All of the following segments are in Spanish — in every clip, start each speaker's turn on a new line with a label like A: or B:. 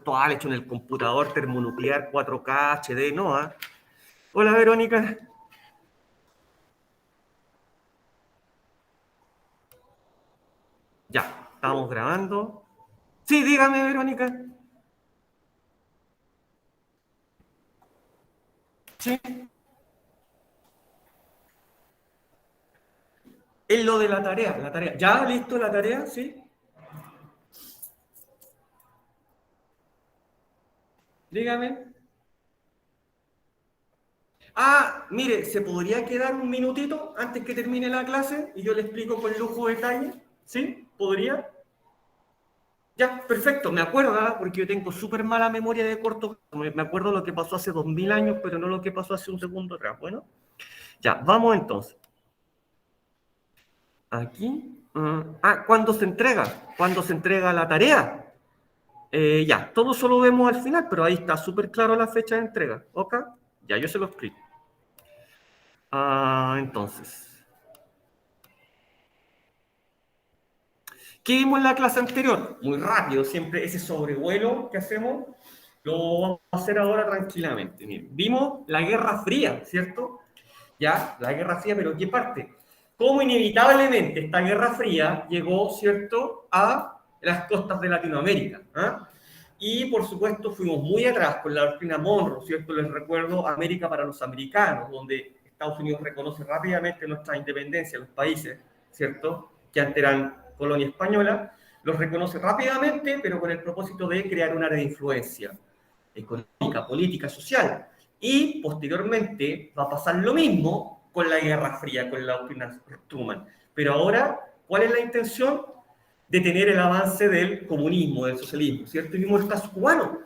A: virtual hecho en el computador termonuclear 4K, HD, no, ¿ah? Hola, Verónica. Ya, estamos grabando. Sí, dígame, Verónica. Sí. Es lo de la tarea, la tarea. ¿Ya listo la tarea? Sí. Dígame. Ah, mire, ¿se podría quedar un minutito antes que termine la clase y yo le explico con lujo de detalle? ¿Sí? ¿Podría? Ya, perfecto, me acuerdo, ¿ah? Porque yo tengo súper mala memoria de corto. Me acuerdo lo que pasó hace 2000 años, pero no lo que pasó hace un segundo atrás. Bueno, ya, vamos entonces. Aquí. ¿Cuándo se entrega? ¿Cuándo se entrega la tarea? Ya, todo eso lo vemos al final, pero ahí está súper claro la fecha de entrega. ¿Ok? Ya, yo se lo explico. Entonces, ¿qué vimos en la clase anterior? Muy rápido, siempre ese sobrevuelo que hacemos, lo vamos a hacer ahora tranquilamente. Miren, vimos la Guerra Fría, ¿cierto? Ya, la Guerra Fría, pero ¿qué parte? Cómo inevitablemente esta Guerra Fría llegó, ¿cierto?, a las costas de Latinoamérica. ¿Ah? Y, por supuesto, fuimos muy atrás con la doctrina Monroe, ¿cierto? Les recuerdo América para los americanos, donde Estados Unidos reconoce rápidamente nuestra independencia, los países, ¿cierto?, que antes eran colonia española, los reconoce rápidamente, pero con el propósito de crear un área de influencia económica, política, social. Y posteriormente va a pasar lo mismo con la Guerra Fría, con la doctrina Truman. Pero ahora, ¿cuál es la intención? Detener el avance del comunismo, del socialismo, ¿cierto? Y vimos el caso cubano,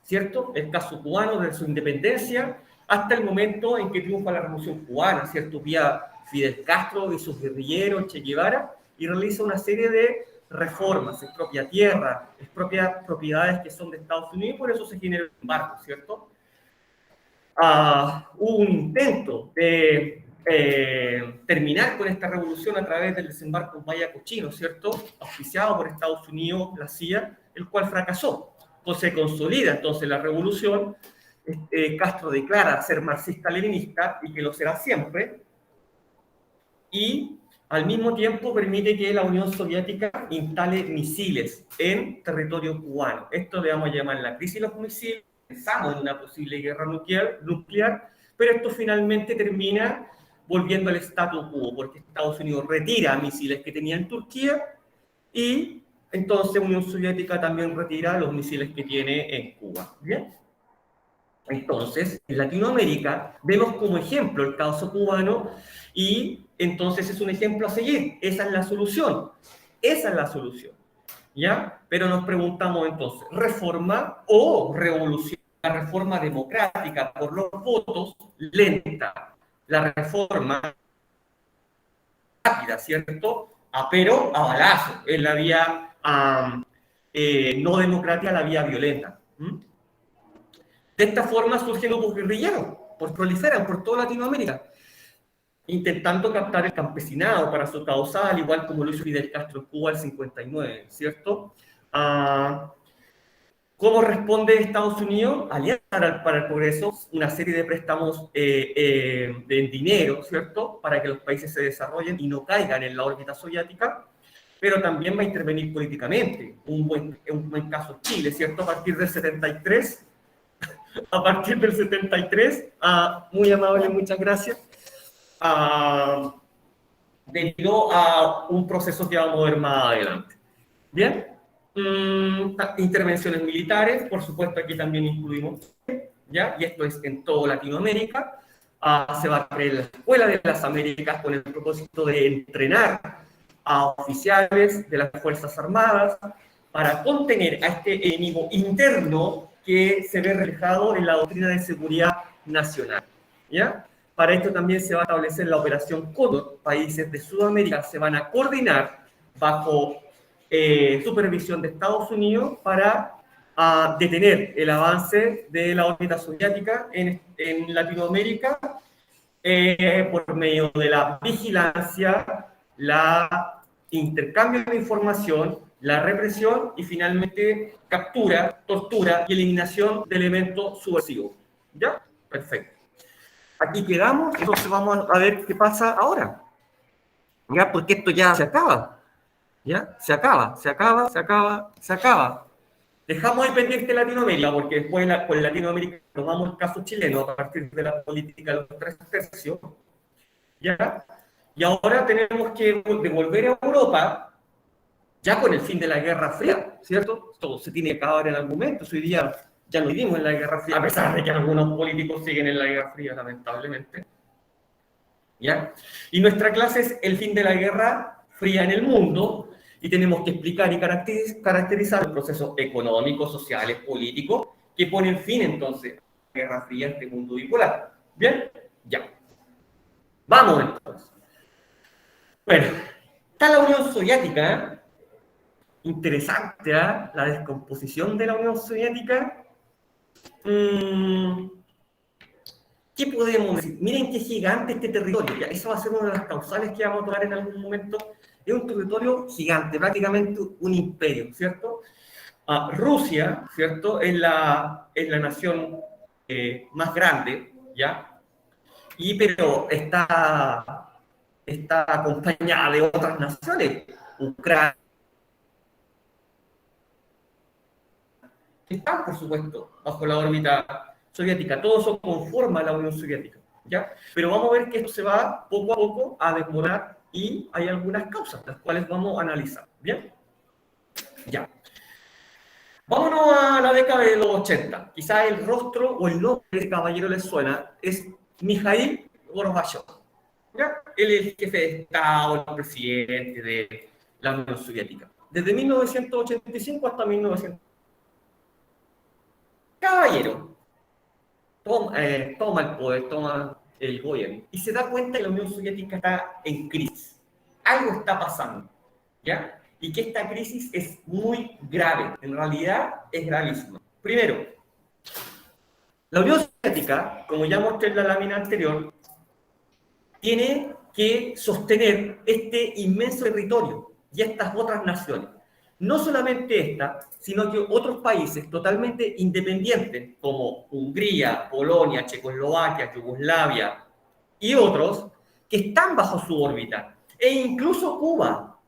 A: ¿cierto? El caso cubano de su independencia hasta el momento en que triunfa la Revolución Cubana, ¿cierto? Vía Fidel Castro y sus guerrilleros, Che Guevara, y realiza una serie de reformas, expropia tierra, expropia propiedades que son de Estados Unidos, y por eso se genera el embargo, ¿cierto? Hubo un intento de terminar con esta revolución a través del desembarco Maya Cochino, ¿cierto? Auspiciado por Estados Unidos, la CIA, el cual fracasó. Entonces se consolida entonces la revolución. Castro declara ser marxista-leninista y que lo será siempre. Y al mismo tiempo permite que la Unión Soviética instale misiles en territorio cubano. Esto le vamos a llamar la crisis de los misiles. Pensamos en una posible guerra nuclear, pero esto finalmente termina volviendo al status quo, porque Estados Unidos retira misiles que tenía en Turquía y entonces Unión Soviética también retira los misiles que tiene en Cuba. ¿Bien? Entonces, en Latinoamérica vemos como ejemplo el caso cubano y entonces es un ejemplo a seguir. Esa es la solución. Esa es la solución. ¿Ya? Pero nos preguntamos entonces, ¿reforma o revolución? La reforma democrática por los votos, lenta. La reforma rápida, ¿cierto? Pero a balazo, en la vía no democrática, la vía violenta. De esta forma surgen grupos guerrilleros, pues proliferan por toda Latinoamérica, intentando captar el campesinado para su causa, al igual como lo hizo Fidel Castro en Cuba en el 59, ¿cierto? ¿Cómo responde Estados Unidos? Alianza para el Progreso, una serie de préstamos en dinero, ¿cierto? Para que los países se desarrollen y no caigan en la órbita soviética, pero también va a intervenir políticamente. Un buen caso es Chile, ¿cierto? A partir del 73, muy amable, muchas gracias, debido a un proceso que vamos a ver más adelante. Bien, intervenciones militares, por supuesto aquí también incluimos, ¿ya? Y esto es en toda Latinoamérica. Se va a crear la Escuela de las Américas con el propósito de entrenar a oficiales de las Fuerzas Armadas para contener a este enemigo interno que se ve reflejado en la doctrina de seguridad nacional. ¿Ya? Para esto también se va a establecer la operación Cóndor. Países de Sudamérica se van a coordinar bajo supervisión de Estados Unidos para detener el avance de la órbita soviética en Latinoamérica por medio de la vigilancia, la intercambio de información la represión y finalmente captura, tortura y eliminación de elementos subversivos. ¿Ya? Perfecto. Aquí quedamos, entonces vamos a ver qué pasa ahora. ¿Ya? Porque esto ya se acaba. ¿Ya? Se acaba, se acaba, se acaba, se acaba. Dejamos ahí pendiente Latinoamérica, porque después con Latinoamérica nos vamos al caso chileno a partir de la política de los 3 tercios. ¿Ya? Y ahora tenemos que devolver a Europa, ya con el fin de la Guerra Fría, ¿cierto? Todo se tiene que acabar en algún momento. Hoy día ya no vivimos en la Guerra Fría, a pesar de que algunos políticos siguen en la Guerra Fría, lamentablemente. ¿Ya? Y nuestra clase es el fin de la Guerra Fría en el mundo, y tenemos que explicar y caracterizar los procesos económicos, sociales, políticos, que ponen fin entonces a la Guerra Fría, este mundo bipolar. ¿Bien? Ya. Vamos entonces. Bueno, está la Unión Soviética, ¿eh? Interesante, ¿eh? La descomposición de la Unión Soviética. ¿Qué podemos decir? Miren qué gigante este territorio. ¿Ya? Eso va a ser una de las causales que vamos a tocar en algún momento. Es un territorio gigante, prácticamente un imperio, ¿cierto? Rusia, ¿cierto? Es la nación más grande, ¿ya? Pero está acompañada de otras naciones. Ucrania, están, por supuesto, bajo la órbita soviética. Todo eso conforma la Unión Soviética, ¿ya? Pero vamos a ver que esto se va poco a poco a desmorar y hay algunas causas, las cuales vamos a analizar, ¿bien? Ya. Vámonos a la década de los 80. Quizás el rostro o el nombre de ese caballero les suena. Es Mikhail Gorbachev, ¿ya? Él es el jefe de Estado, el presidente de la Unión Soviética. Desde 1985 hasta 1900. Caballero toma el poder, toma el gobierno y se da cuenta que la Unión Soviética está en crisis. Algo está pasando, ¿ya? Y que esta crisis es muy grave. En realidad es gravísima. Primero, la Unión Soviética, como ya mostré en la lámina anterior, tiene que sostener este inmenso territorio y estas otras naciones. No solamente esta, sino que otros países totalmente independientes, como Hungría, Polonia, Checoslovaquia, Yugoslavia y otros, que están bajo su órbita, e incluso Cuba,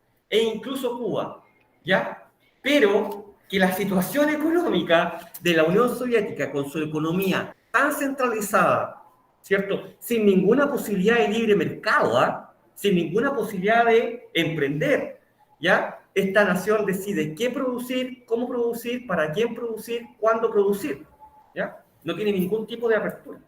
A: ¿ya? Pero que la situación económica de la Unión Soviética, con su economía tan centralizada, ¿cierto? Sin ninguna posibilidad de libre mercado, ¿ah? Sin ninguna posibilidad de emprender, ¿ya? Esta nación decide qué producir, cómo producir, para quién producir, cuándo producir, ¿ya? No tiene ningún tipo de apertura.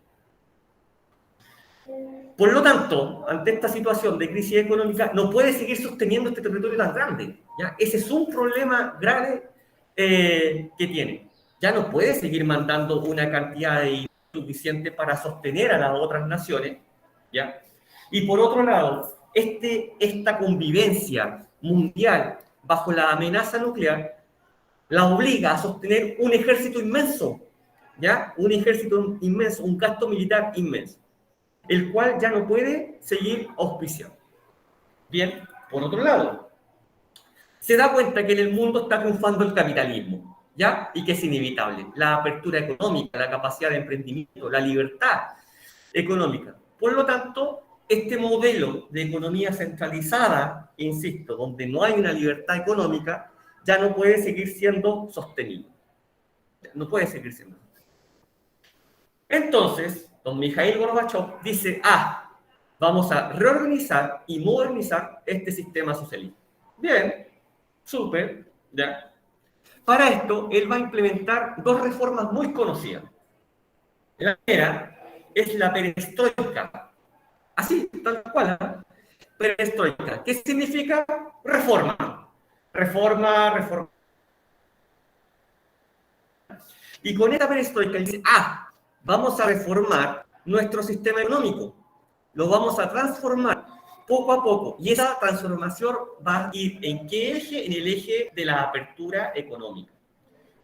A: Por lo tanto, ante esta situación de crisis económica, no puede seguir sosteniendo este territorio tan grande, ¿ya? Ese es un problema grave que tiene. Ya no puede seguir mandando una cantidad de suficiente para sostener a las otras naciones, ¿ya? Y por otro lado, esta convivencia mundial bajo la amenaza nuclear la obliga a sostener un ejército inmenso, ¿ya? Un ejército inmenso, un gasto militar inmenso, el cual ya no puede seguir auspiciando. Bien, por otro lado, se da cuenta que en el mundo está triunfando el capitalismo, ¿ya? Y que es inevitable. La apertura económica, la capacidad de emprendimiento, la libertad económica. Por lo tanto, este modelo de economía centralizada, insisto, donde no hay una libertad económica, ya no puede seguir siendo sostenible. No puede seguir siendo. Entonces, don Mikhail Gorbachev dice, vamos a reorganizar y modernizar este sistema socialista. Bien, súper, ya. Para esto, él va a implementar dos reformas muy conocidas. La primera es la perestroika. Así, tal cual, ¿eh? Perestroika. ¿Qué significa? Reforma. Reforma, reforma. Y con esta perestroika dice, vamos a reformar nuestro sistema económico. Lo vamos a transformar poco a poco. Y esa transformación va a ir ¿en qué eje? En el eje de la apertura económica.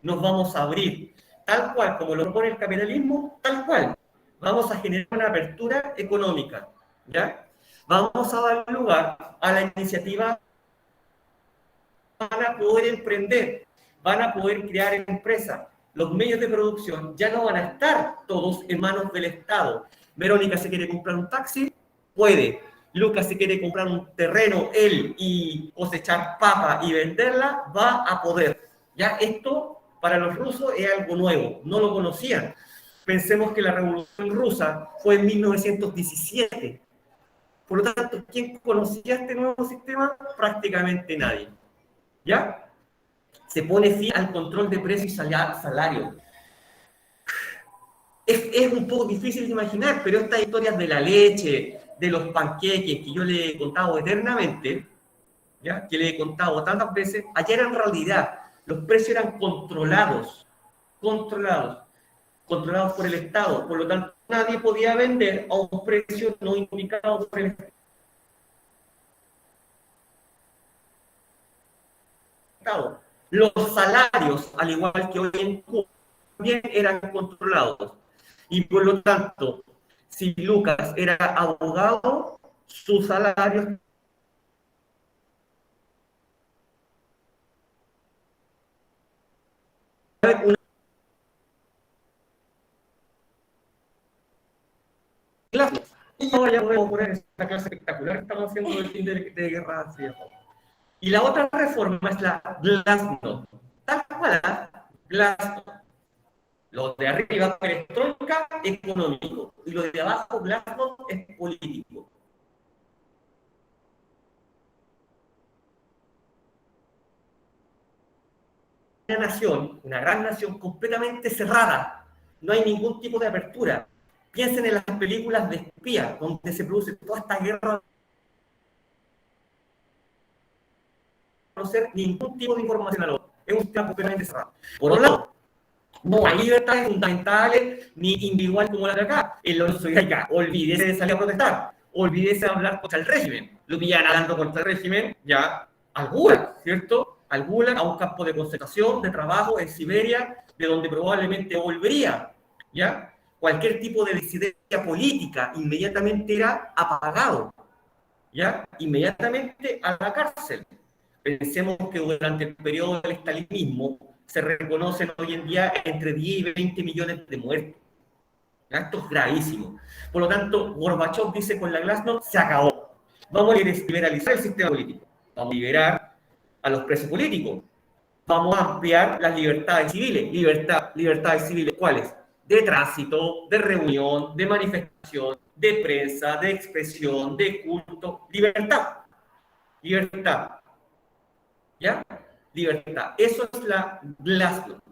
A: Nos vamos a abrir, tal cual como lo propone el capitalismo, tal cual. Vamos a generar una apertura económica, ¿ya? Vamos a dar lugar a la iniciativa van a poder emprender, van a poder crear empresas. Los medios de producción ya no van a estar todos en manos del Estado. Verónica se quiere comprar un taxi, puede. Lucas se quiere comprar un terreno, él, y cosechar papa y venderla, va a poder. Ya esto para los rusos es algo nuevo, no lo conocían. Pensemos que la Revolución Rusa fue en 1917. Por lo tanto, ¿quién conocía este nuevo sistema? Prácticamente nadie. ¿Ya? Se pone fin al control de precios y salario. Es un poco difícil de imaginar, pero estas historias de la leche, de los panqueques que yo le he contado eternamente, ¿ya? Que le he contado tantas veces, allá eran realidad. Los precios eran controlados por el Estado. Por lo tanto, nadie podía vender a un precio no indicado por el Estado. Los salarios, al igual que hoy en Cuba, también eran controlados. Y por lo tanto, si Lucas era abogado, su salario una clase. Y ahora ya podemos poner esta clase espectacular que estamos haciendo del fin de Guerra Fría. Y la otra reforma es la Glasnost. Tal cual, Glasnost. Lo de arriba, perestroika, económico. Y lo de abajo, Glasnost, es político. Una gran nación completamente cerrada. No hay ningún tipo de apertura. Piensen en las películas de espía, donde se produce toda esta guerra. No ser ningún tipo de información a lo. Es un sistema completamente cerrado. Por otro lado, no hay libertades fundamentales ni individuales como la de acá. En la Unión Soviética, olvídese de salir a protestar, olvídese de hablar contra el régimen. Lo pillan hablando contra el régimen, ya al Gulag, ¿cierto? Al Gulag, a un campo de concentración, de trabajo en Siberia, de donde probablemente volvería, ¿ya? Cualquier tipo de disidencia política inmediatamente era apagado, ¿ya? Inmediatamente a la cárcel. Pensemos que durante el periodo del estalinismo se reconocen hoy en día entre 10 y 20 millones de muertos. Esto es gravísimo. Por lo tanto, Gorbachev dice con la Glasnost, se acabó. Vamos a liberalizar el sistema político. Vamos a liberar a los presos políticos. Vamos a ampliar las libertades civiles. Libertades civiles, ¿cuáles? De tránsito, de reunión, de manifestación, de prensa, de expresión, de culto. Libertad. ¿Ya? Libertad. Eso es la Glasnost.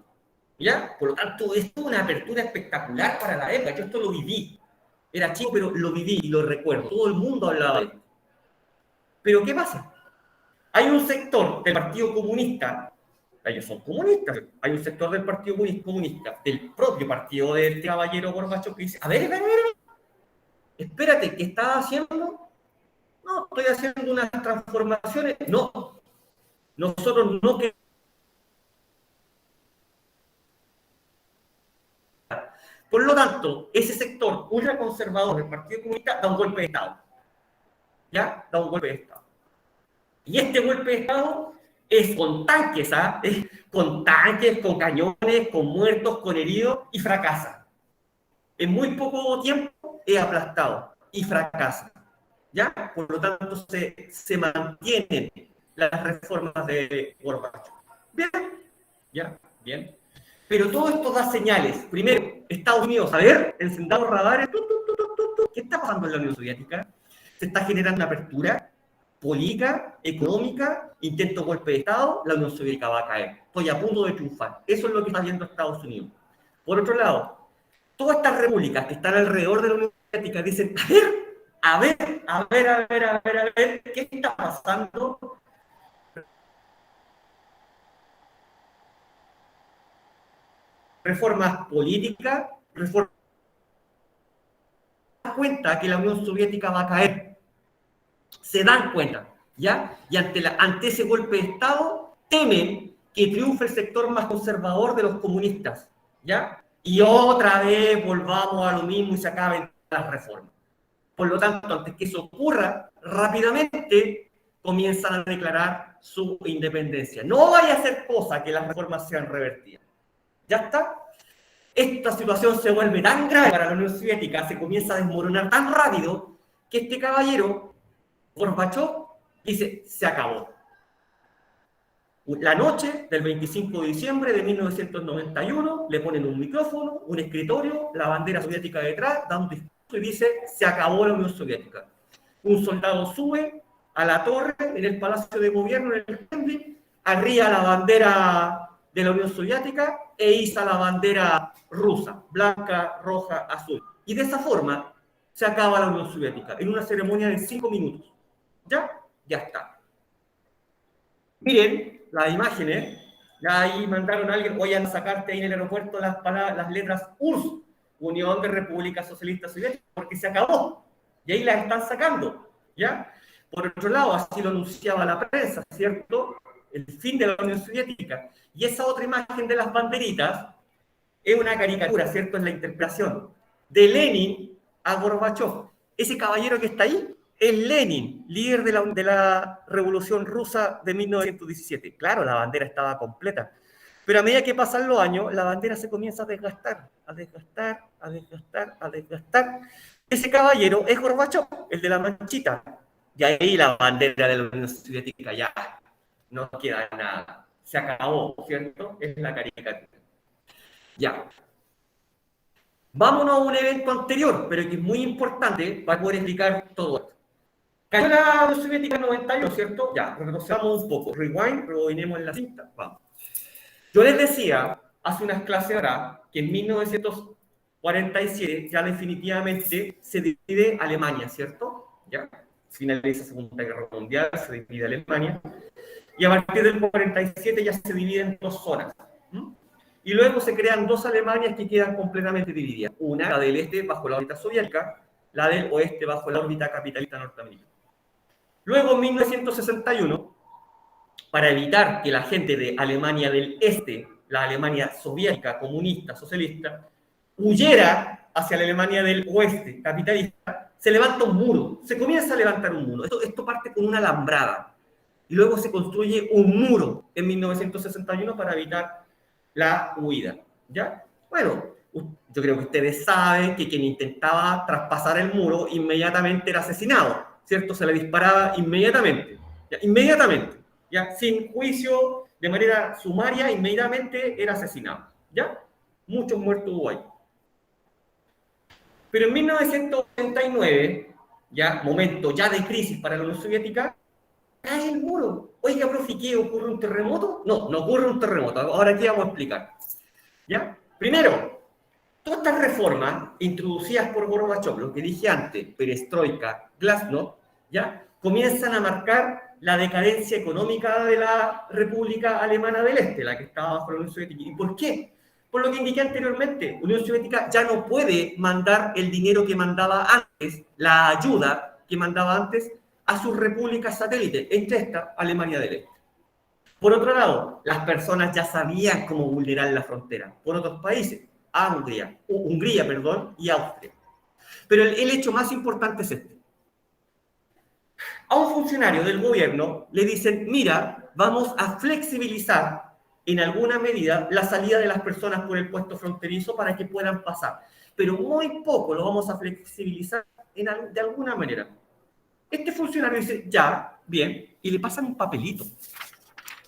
A: ¿Ya? Por lo tanto, esto es una apertura espectacular para la época. Yo esto lo viví. Era chico, pero lo viví y lo recuerdo. Todo el mundo hablaba de esto. Pero ¿qué pasa? Hay un sector del Partido Comunista, ellos son comunistas, hay un sector del Partido Comunista, del propio partido del caballero Gorbachev, que dice, a ver, espérate, ¿qué estás haciendo? No, estoy haciendo unas transformaciones. No, nosotros no queremos. Por lo tanto, ese sector ultraconservador del Partido Comunista da un golpe de Estado. ¿Ya? Da un golpe de Estado. Y este golpe de Estado es con tanques, ¿ah? Es con tanques, con cañones, con muertos, con heridos, y fracasa. En muy poco tiempo es aplastado y fracasa. ¿Ya? Por lo tanto, se mantienen las reformas de Gorbachev. Bien, ¿ya? Bien. Pero todo esto da señales. Primero, Estados Unidos, a ver, encendamos radares. ¿Qué está pasando en la Unión Soviética? Se está generando una apertura política, económica, intento de golpe de Estado, la Unión Soviética va a caer. Estoy a punto de triunfar. Eso es lo que está viendo Estados Unidos. Por otro lado, todas estas repúblicas que están alrededor de la Unión Soviética dicen, a ver, ¿qué está pasando? Reformas políticas, reformas cuenta que la Unión Soviética va a caer. Se dan cuenta, ¿ya? Y ante ese golpe de Estado, temen que triunfe el sector más conservador de los comunistas, ¿ya? Y otra vez volvamos a lo mismo y se acaben las reformas. Por lo tanto, antes que eso ocurra, rápidamente comienzan a declarar su independencia. No vaya a ser cosa que las reformas sean revertidas. ¿Ya está? Esta situación se vuelve tan grave para la Unión Soviética, se comienza a desmoronar tan rápido, que este caballero, Gorbachov, dice, se acabó. La noche del 25 de diciembre de 1991, le ponen un micrófono, un escritorio, la bandera soviética detrás, da un discurso y dice, se acabó la Unión Soviética. Un soldado sube a la torre en el Palacio de Gobierno, en el Kremlin, arría la bandera de la Unión Soviética e iza la bandera rusa, blanca, roja, azul. Y de esa forma se acaba la Unión Soviética, en una ceremonia de 5 minutos. ¿Ya? Ya está. Miren las imágenes, ya ahí mandaron a alguien, vayan a sacarte ahí en el aeropuerto las letras URSS, Unión de Repúblicas Socialistas Soviéticas, porque se acabó. Y ahí las están sacando, ¿ya? Por otro lado, así lo anunciaba la prensa, ¿cierto? El fin de la Unión Soviética. Y esa otra imagen de las banderitas es una caricatura, ¿cierto? Es la interpretación de Lenin a Gorbachov. Ese caballero que está ahí es Lenin, líder de la Revolución Rusa de 1917. Claro, la bandera estaba completa. Pero a medida que pasan los años, la bandera se comienza a desgastar, a desgastar, a desgastar, a desgastar. Ese caballero es Gorbachov, el de la manchita. Y ahí la bandera de la Unión Soviética ya no queda nada. Se acabó, ¿cierto? Es la caricatura. Ya. Vámonos a un evento anterior, pero que es muy importante para poder explicar todo esto. Cayó la Unión Soviética en 91, ¿cierto? Ya, retrocedamos un poco. Rewind, rebobinemos en la cinta. Vamos. Yo les decía hace unas clases ahora que en 1947 ya definitivamente se divide Alemania, ¿cierto? Ya, finaliza la Segunda Guerra Mundial, se divide Alemania, y a partir del 47 ya se divide en dos zonas. Y luego se crean dos Alemanias que quedan completamente divididas. Una, la del este bajo la órbita soviética, la del oeste bajo la órbita capitalista norteamericana. Luego, en 1961, para evitar que la gente de Alemania del Este, la Alemania soviética, comunista, socialista, huyera hacia la Alemania del Oeste, capitalista, se levanta un muro, se comienza a levantar un muro. Esto parte con una alambrada. Y luego se construye un muro en 1961 para evitar la huida. ¿Ya? Bueno, yo creo que ustedes saben que quien intentaba traspasar el muro inmediatamente era asesinado, ¿cierto? Se le disparaba inmediatamente, ¿ya? Inmediatamente, ¿ya? Sin juicio, de manera sumaria, inmediatamente era asesinado, ¿ya? Muchos muertos hubo ahí. Pero en 1989, ya, momento ya de crisis para la Unión Soviética, cae el muro. Oiga, profe, ¿qué ocurre un terremoto? No, no ocurre un terremoto. Ahora aquí vamos a explicar. ¿Ya? Primero, todas estas reformas introducidas por Gorbachov, lo que dije antes, perestroika, glasnost, ¿ya? Comienzan a marcar la decadencia económica de la República Alemana del Este, la que estaba bajo la Unión Soviética. ¿Y por qué? Por lo que indiqué anteriormente, la Unión Soviética ya no puede mandar el dinero que mandaba antes, la ayuda que mandaba antes, a sus repúblicas satélites, entre estas, Alemania del Este. Por otro lado, las personas ya sabían cómo vulnerar la frontera por otros países, Hungría y Austria. Pero el hecho más importante es este. A un funcionario del gobierno le dicen, mira, vamos a flexibilizar en alguna medida la salida de las personas por el puesto fronterizo para que puedan pasar. Pero muy poco lo vamos a flexibilizar de alguna manera. Este funcionario dice, ya, bien, y le pasan un papelito.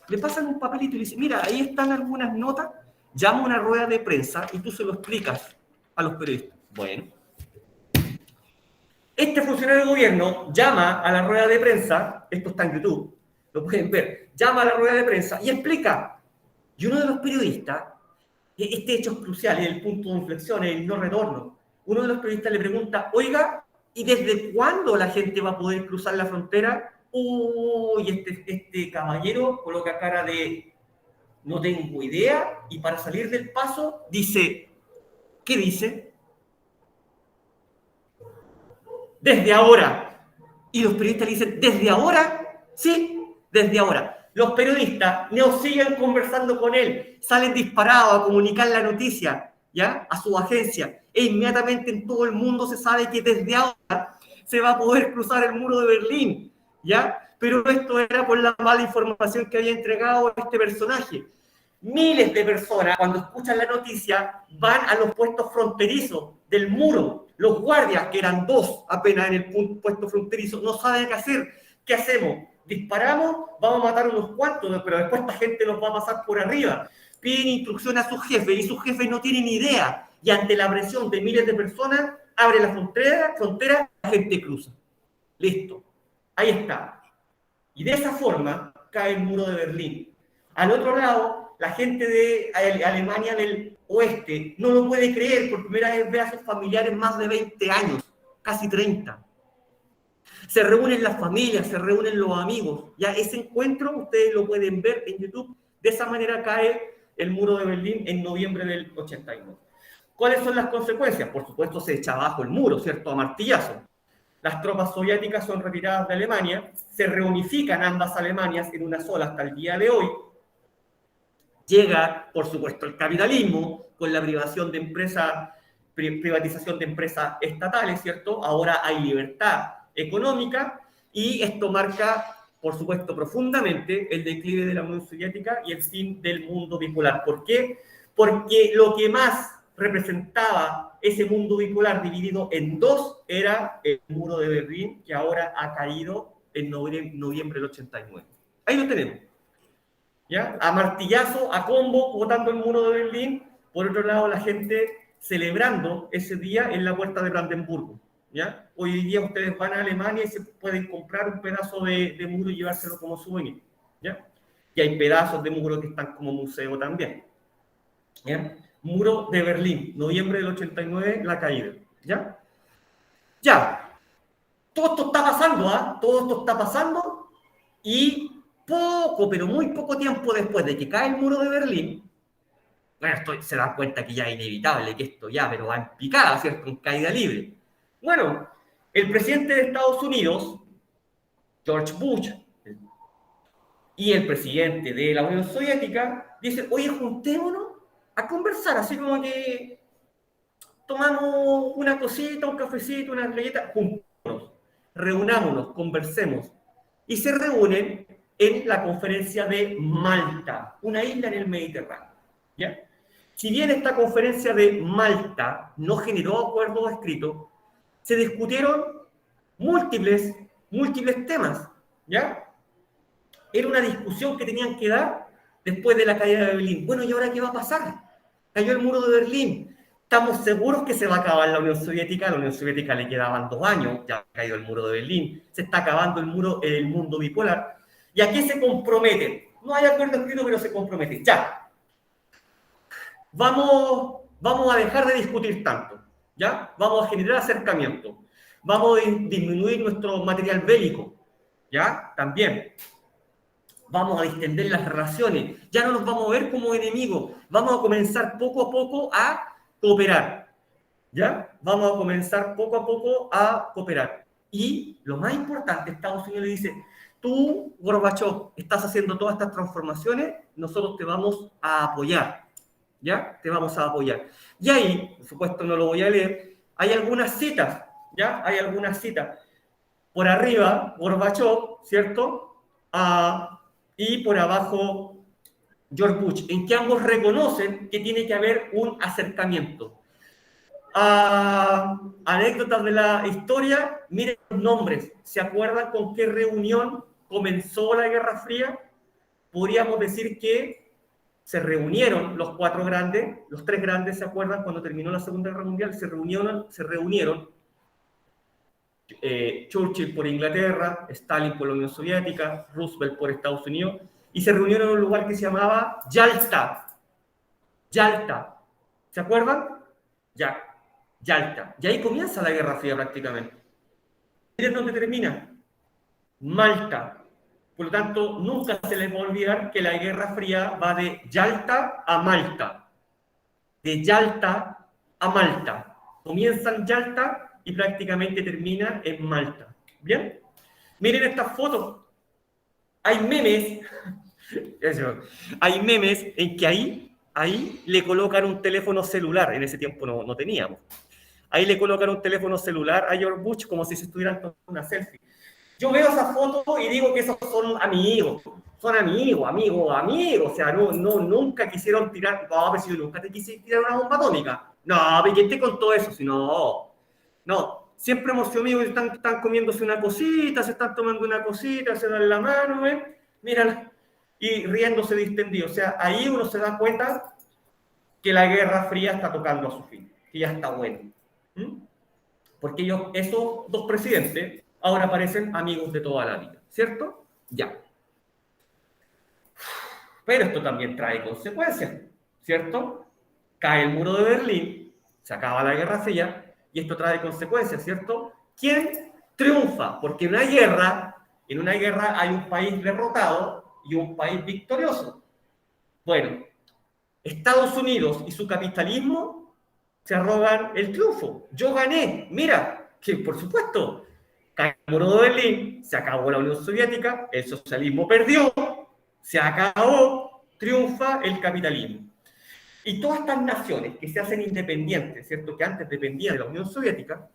A: Le pasan un papelito y le dicen, mira, ahí están algunas notas, llama a una rueda de prensa y tú se lo explicas a los periodistas. Bueno. Este funcionario de gobierno llama a la rueda de prensa, esto está en YouTube, lo pueden ver, llama a la rueda de prensa y explica. Y uno de los periodistas, este hecho es crucial, es el punto de inflexión, es el no retorno. Uno de los periodistas le pregunta, oiga, ¿y desde cuándo la gente va a poder cruzar la frontera? Uy, este caballero coloca cara de no tengo idea y para salir del paso dice, ¿qué dice? Desde ahora. Y los periodistas le dicen, ¿desde ahora? Sí, desde ahora. Los periodistas no siguen conversando con él, salen disparados a comunicar la noticia, ¿ya? A su agencia. E inmediatamente en todo el mundo se sabe que desde ahora se va a poder cruzar el muro de Berlín, ¿ya? pero esto era por la mala información que había entregado este personaje. Miles de personas, cuando escuchan la noticia, van a los puestos fronterizos del muro. Los guardias, que eran 2 apenas en el puesto fronterizo, no saben qué hacer. ¿Qué hacemos? ¿Disparamos? Vamos a matar unos cuantos, pero después esta gente nos va a pasar por arriba. Piden instrucción a sus jefes y sus jefes no tienen idea. Y ante la presión de miles de personas, abre la frontera, la gente cruza. Listo. Ahí está. Y de esa forma cae el muro de Berlín. Al otro lado, la gente de Alemania del oeste no lo puede creer. Por primera vez ve a sus familiares más de 20 años, casi 30. Se reúnen las familias, se reúnen los amigos. Ya ese encuentro ustedes lo pueden ver en YouTube. De esa manera cae el muro de Berlín en noviembre del 89. ¿Cuáles son las consecuencias? Por supuesto, se echa abajo el muro, ¿cierto? A martillazo. Las tropas soviéticas son retiradas de Alemania, se reunifican ambas Alemanias en una sola hasta el día de hoy. Llega, por supuesto, el capitalismo con la privatización de empresas estatales, ¿cierto? Ahora hay libertad económica y esto marca, por supuesto, profundamente el declive de la Unión Soviética y el fin del mundo bipolar. ¿Por qué? Porque lo que más representaba ese mundo bipolar dividido en 2 era el muro de Berlín, que ahora ha caído en noviembre del 89. Ahí lo tenemos. ¿Ya? A martillazo, a combo, botando el muro de Berlín. Por otro lado, la gente celebrando ese día en la puerta de Brandenburgo. ¿Ya? Hoy día ustedes van a Alemania y se pueden comprar un pedazo de muro y llevárselo como souvenir. ¿Ya? Y hay pedazos de muro que están como museo también. ¿Ya? Muro de Berlín, noviembre del 89, la caída. ¿Ya? Ya. Todo esto está pasando, ¿ah? Todo esto está pasando y poco, pero muy poco tiempo después de que cae el muro de Berlín, bueno, se dan cuenta que ya es inevitable, que esto ya, pero va en picada, ¿cierto? En caída libre. Bueno, el presidente de Estados Unidos, George Bush, y el presidente de la Unión Soviética, dicen, oye, juntémonos a conversar, así como que tomamos una cosita, un cafecito, una galleta, juntémonos, reunámonos, conversemos. Y se reúnen en la conferencia de Malta, una isla en el Mediterráneo. ¿Ya? Si bien esta conferencia de Malta no generó acuerdos escritos, se discutieron múltiples temas. ¿Ya? Era una discusión que tenían que dar después de la caída de Berlín. Bueno, ¿y ahora qué va a pasar? Cayó el muro de Berlín. Estamos seguros que se va a acabar la Unión Soviética. A la Unión Soviética le quedaban 2 años, ya ha caído el muro de Berlín. Se está acabando el mundo bipolar. ¿Y a qué se comprometen? No hay acuerdo escrito, pero se comprometen. Ya. Vamos a dejar de discutir tanto. ¿Ya? Vamos a generar acercamiento. Vamos a disminuir nuestro material bélico. ¿Ya? También. Vamos a distender las relaciones, ya no nos vamos a ver como enemigos, vamos a comenzar poco a poco a cooperar, ¿ya? Vamos a comenzar poco a poco a cooperar. Y lo más importante, Estados Unidos le dice, tú, Gorbachev, estás haciendo todas estas transformaciones, nosotros te vamos a apoyar, ¿ya? Te vamos a apoyar. Y ahí, por supuesto no lo voy a leer, hay algunas citas, ¿ya? Hay algunas citas. Por arriba, Gorbachev, ¿cierto? Y por abajo George Bush, en que ambos reconocen que tiene que haber un acercamiento. Anécdotas de la historia, miren los nombres. ¿Se acuerdan con qué reunión comenzó la Guerra Fría? Podríamos decir que se reunieron los 4 grandes, los 3 grandes, ¿se acuerdan? Cuando terminó la Segunda Guerra Mundial, se reunieron Churchill por Inglaterra, Stalin por la Unión Soviética, Roosevelt por Estados Unidos, y se reunieron en un lugar que se llamaba Yalta. Yalta. ¿Se acuerdan? Yalta. Y ahí comienza la Guerra Fría prácticamente. ¿Miren dónde termina? Malta. Por lo tanto, nunca se les va a olvidar que la Guerra Fría va de Yalta a Malta. De Yalta a Malta. Comienza en Yalta y prácticamente termina en Malta. ¿Bien? Miren estas fotos. Hay memes en que ahí le colocan un teléfono celular. En ese tiempo no teníamos. Ahí le colocan un teléfono celular a George Bush como si se estuvieran tomando una selfie. Yo veo esas fotos y digo que esos son amigos, amigos. O sea, nunca quisieron tirar, no, pero si yo nunca te quise tirar una bomba atómica. No, pero ¿quién te contó eso? Si no, siempre hemos sido amigos y están comiéndose una cosita, se están tomando una cosita, se dan la mano, mira, y riéndose distendido. O sea, ahí uno se da cuenta que la Guerra Fría está tocando a su fin, que ya está bueno. Porque esos dos presidentes ahora parecen amigos de toda la vida, ¿cierto? Ya. Pero esto también trae consecuencias, ¿cierto? Cae el muro de Berlín, se acaba la Guerra Fría y esto trae consecuencias, ¿cierto? ¿Quién triunfa? Porque en una guerra hay un país derrotado y un país victorioso. Bueno, Estados Unidos y su capitalismo se arrogan el triunfo. Yo gané, mira, que por supuesto, cae el muro de Berlín, se acabó la Unión Soviética, el socialismo perdió, se acabó, triunfa el capitalismo. Y todas estas naciones que se hacen independientes, ¿cierto? Que antes dependían de la Unión Soviética,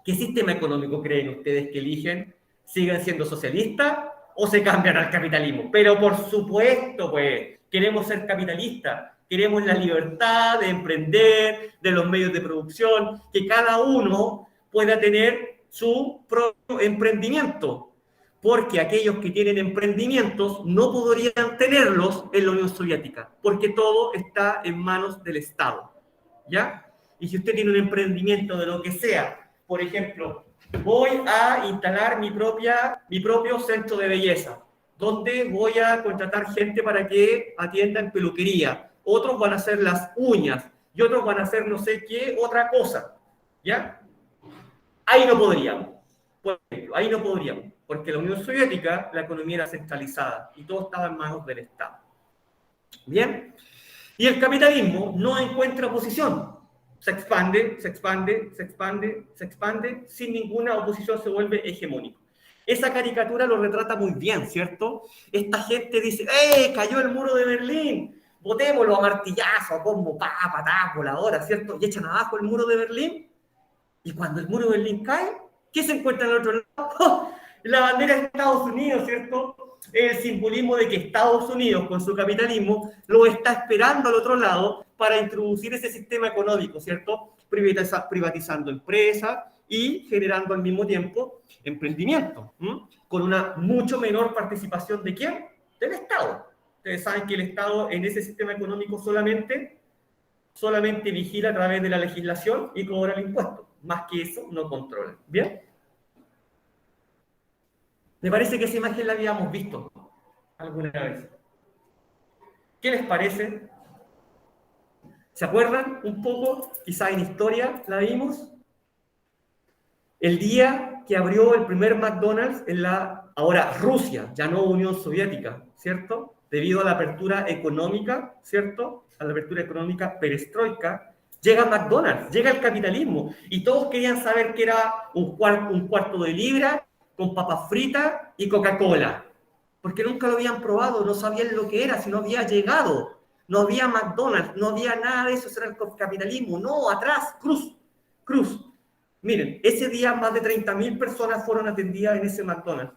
A: ¿qué sistema económico creen ustedes que eligen? ¿Siguen siendo socialistas o se cambian al capitalismo? Pero por supuesto, pues, queremos ser capitalistas, queremos la libertad de emprender, de los medios de producción, que cada uno pueda tener su propio emprendimiento. Porque aquellos que tienen emprendimientos no podrían tenerlos en la Unión Soviética, porque todo está en manos del Estado, ¿ya? Y si usted tiene un emprendimiento de lo que sea, por ejemplo, voy a instalar mi propio centro de belleza, donde voy a contratar gente para que atienda en peluquería, otros van a hacer las uñas y otros van a hacer no sé qué otra cosa, ¿ya? Ahí no podríamos. Por ejemplo, ahí no podríamos, porque en la Unión Soviética la economía era centralizada y todo estaba en manos del Estado. ¿Bien? Y el capitalismo no encuentra oposición. Se expande, se expande, se expande, se expande, sin ninguna oposición se vuelve hegemónico. Esa caricatura lo retrata muy bien, ¿cierto? Esta gente dice, ¡eh! Cayó el muro de Berlín, botémoslo a martillazo, a combo, patá, voladora, ¿cierto? Y echan abajo el muro de Berlín. Y cuando el muro de Berlín cae, ¿qué se encuentra al otro lado? La bandera de Estados Unidos, ¿cierto? El simbolismo de que Estados Unidos, con su capitalismo, lo está esperando al otro lado para introducir ese sistema económico, ¿cierto? Privatizando empresas y generando al mismo tiempo emprendimiento, con una mucho menor participación ¿de quién? Del Estado. Ustedes saben que el Estado en ese sistema económico solamente vigila a través de la legislación y cobra el impuesto. Más que eso, no controla. ¿Bien? Me parece que esa imagen la habíamos visto alguna vez. ¿Qué les parece? ¿Se acuerdan un poco? Quizá en historia la vimos. El día que abrió el primer McDonald's en ahora Rusia, ya no Unión Soviética, ¿cierto? Debido a la apertura económica, ¿cierto? A la apertura económica perestroika, llega McDonald's, llega el capitalismo, y todos querían saber que era un cuarto de libra con papas fritas y Coca-Cola, porque nunca lo habían probado, no sabían lo que era, si no había llegado, no había McDonald's, no había nada de eso, eso era el capitalismo, no, atrás, cruz. Miren, ese día más de 30.000 personas fueron atendidas en ese McDonald's.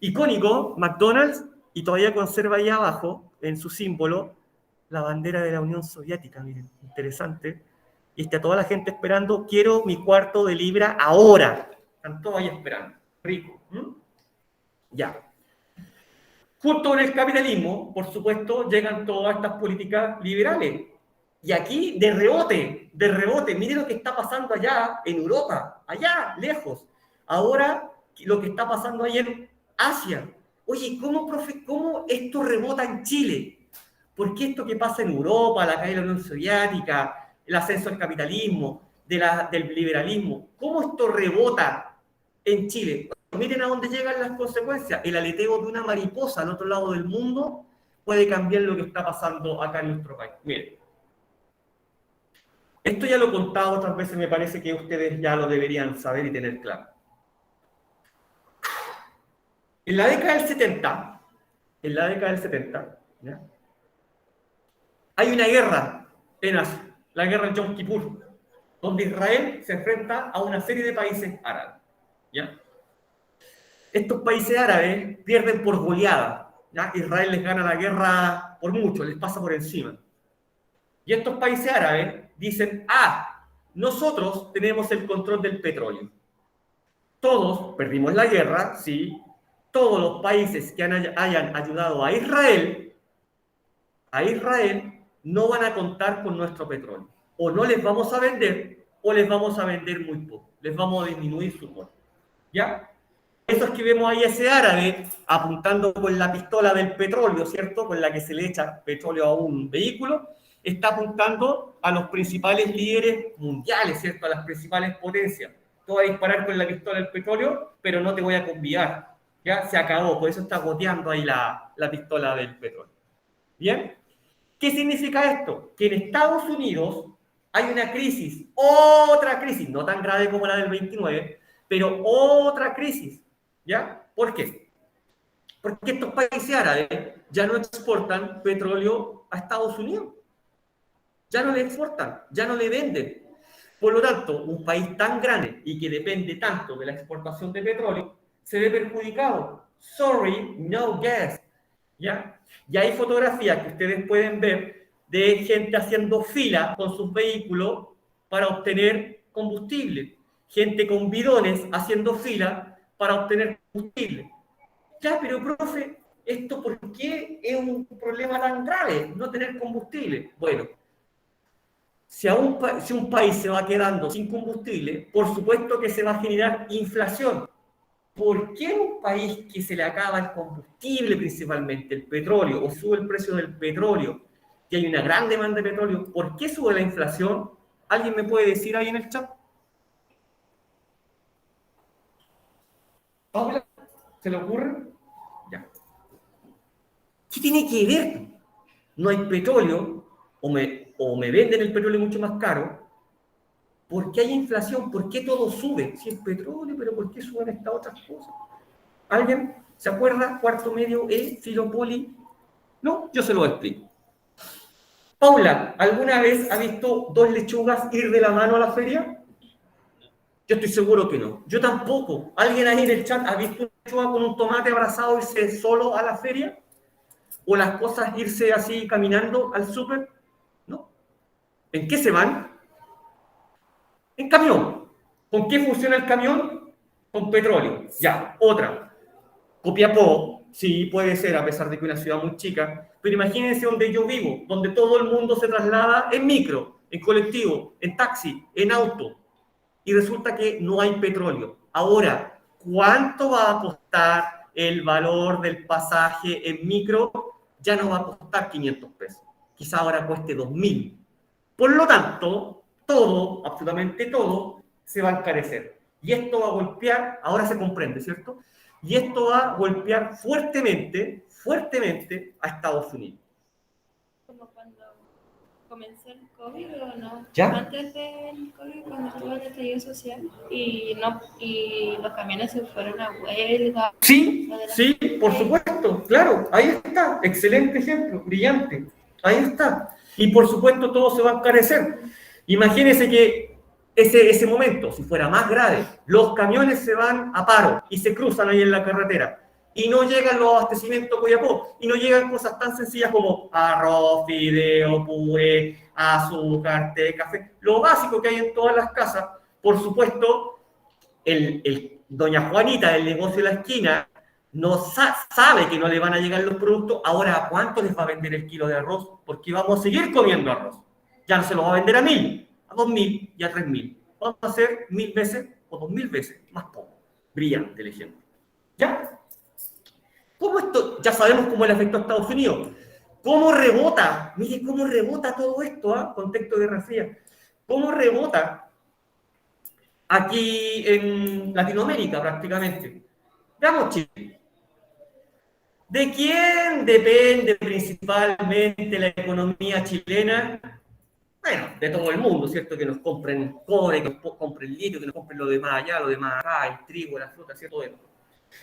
A: Icónico, McDonald's, y todavía conserva ahí abajo, en su símbolo, la bandera de la Unión Soviética, miren, interesante. Y está toda la gente esperando, quiero mi cuarto de libra ahora. Están todos ahí esperando. Rico. Ya. Junto con el capitalismo, por supuesto, llegan todas estas políticas liberales. Y aquí, de rebote, miren lo que está pasando allá en Europa, allá, lejos. Ahora, lo que está pasando ahí en Asia. Oye, ¿cómo esto rebota en Chile? ¿Por qué esto que pasa en Europa, la caída de la Unión Soviética, el ascenso del capitalismo, del liberalismo, cómo esto rebota en Chile? Miren a dónde llegan las consecuencias. El aleteo de una mariposa al otro lado del mundo puede cambiar lo que está pasando acá en nuestro país. Miren. Esto ya lo he contado otras veces, me parece que ustedes ya lo deberían saber y tener claro. En la década del 70, ¿ya? Hay una guerra en Asia, la guerra de Yom Kippur, donde Israel se enfrenta a una serie de países árabes, ¿ya? estos países árabes pierden por goleada. ¿Ya? Israel les gana la guerra por mucho, les pasa por encima. Y estos países árabes dicen, nosotros tenemos el control del petróleo. Todos perdimos la guerra, sí. Todos los países que hayan ayudado a Israel no van a contar con nuestro petróleo. O no les vamos a vender, o les vamos a vender muy poco. Les vamos a disminuir su costo. ¿Ya? Eso es que vemos ahí ese árabe apuntando con la pistola del petróleo, ¿cierto? Con la que se le echa petróleo a un vehículo. Está apuntando a los principales líderes mundiales, ¿cierto? A las principales potencias. Tú vas a disparar con la pistola del petróleo, pero no te voy a convidar. Ya se acabó, por eso está goteando ahí la pistola del petróleo. ¿Bien? ¿Qué significa esto? Que en Estados Unidos hay una crisis, otra crisis, no tan grave como la del 29, pero otra crisis. ¿Ya? ¿Por qué? Porque estos países árabes ya no exportan petróleo a Estados Unidos. Ya no le exportan, ya no le venden. Por lo tanto, un país tan grande y que depende tanto de la exportación de petróleo, se ve perjudicado. Sorry, no gas. ¿Ya? Y hay fotografías que ustedes pueden ver de gente haciendo fila con sus vehículos para obtener combustible. Gente con bidones haciendo fila para obtener combustible. Ya, pero profe, ¿esto por qué es un problema tan grave, no tener combustible? Bueno, si un país se va quedando sin combustible, por supuesto que se va a generar inflación. ¿Por qué un país que se le acaba el combustible, principalmente el petróleo, o sube el precio del petróleo, que hay una gran demanda de petróleo, ¿por qué sube la inflación? ¿Alguien me puede decir ahí en el chat? ¿Paula? ¿Se le ocurre? Ya. ¿Qué tiene que ver? No hay petróleo, o me venden el petróleo mucho más caro. ¿Por qué hay inflación? ¿Por qué todo sube? Si es petróleo, pero ¿por qué suben estas otras cosas? ¿Alguien se acuerda? Cuarto medio filopoli. No, yo se lo explico. Paula, ¿alguna vez ha visto dos lechugas ir de la mano a la feria? Yo estoy seguro que no. Yo tampoco. ¿Alguien ahí en el chat ha visto una lechuga con un tomate abrazado irse solo a la feria? ¿O las cosas irse así caminando al súper? No. ¿En qué se van? En camión. ¿Con qué funciona el camión? Con petróleo. Ya, otra. Copiapó, sí, puede ser, a pesar de que es una ciudad muy chica, pero imagínense donde yo vivo, donde todo el mundo se traslada en micro, en colectivo, en taxi, en auto, y resulta que no hay petróleo. Ahora, ¿cuánto va a costar el valor del pasaje en micro? Ya no va a costar 500 pesos. Quizá ahora cueste 2.000. Por lo tanto, todo, absolutamente todo, se va a encarecer. Y esto va a golpear, ahora se comprende, ¿cierto? Y esto va a golpear fuertemente, fuertemente a Estados Unidos.
B: Como cuando comenzó el COVID o no,
A: ¿Ya?
B: antes del COVID, cuando estuvo el estallido social y los camiones se fueron a huelga.
A: Sí, sí, por supuesto, claro, ahí está, excelente ejemplo, brillante, ahí está. Y por supuesto todo se va a encarecer. Imagínense que ese momento, si fuera más grave, los camiones se van a paro y se cruzan ahí en la carretera y no llegan los abastecimientos Copiapó y no llegan cosas tan sencillas como arroz, fideo, puré, azúcar, té, café, lo básico que hay en todas las casas. Por supuesto, doña Juanita del negocio de la esquina no sabe que no le van a llegar los productos. Ahora, ¿a cuánto les va a vender el kilo de arroz? Porque vamos a seguir comiendo arroz. Ya no se lo va a vender a 1.000, a 2.000 y a 3.000. Vamos a hacer 1.000 veces o 2.000 veces más poco. Brillante el ejemplo. ¿Ya? ¿Cómo esto? Ya sabemos cómo le afectó a Estados Unidos. ¿Cómo rebota? Mire cómo rebota todo esto, ¿ah? Contexto de Guerra Fría. ¿Cómo rebota aquí en Latinoamérica prácticamente? Veamos Chile. ¿De quién depende principalmente la economía chilena? Bueno, de todo el mundo, ¿cierto? Que nos compren cobre, que nos compren litio, que nos compren lo demás allá, lo demás acá, el trigo, la fruta, ¿cierto?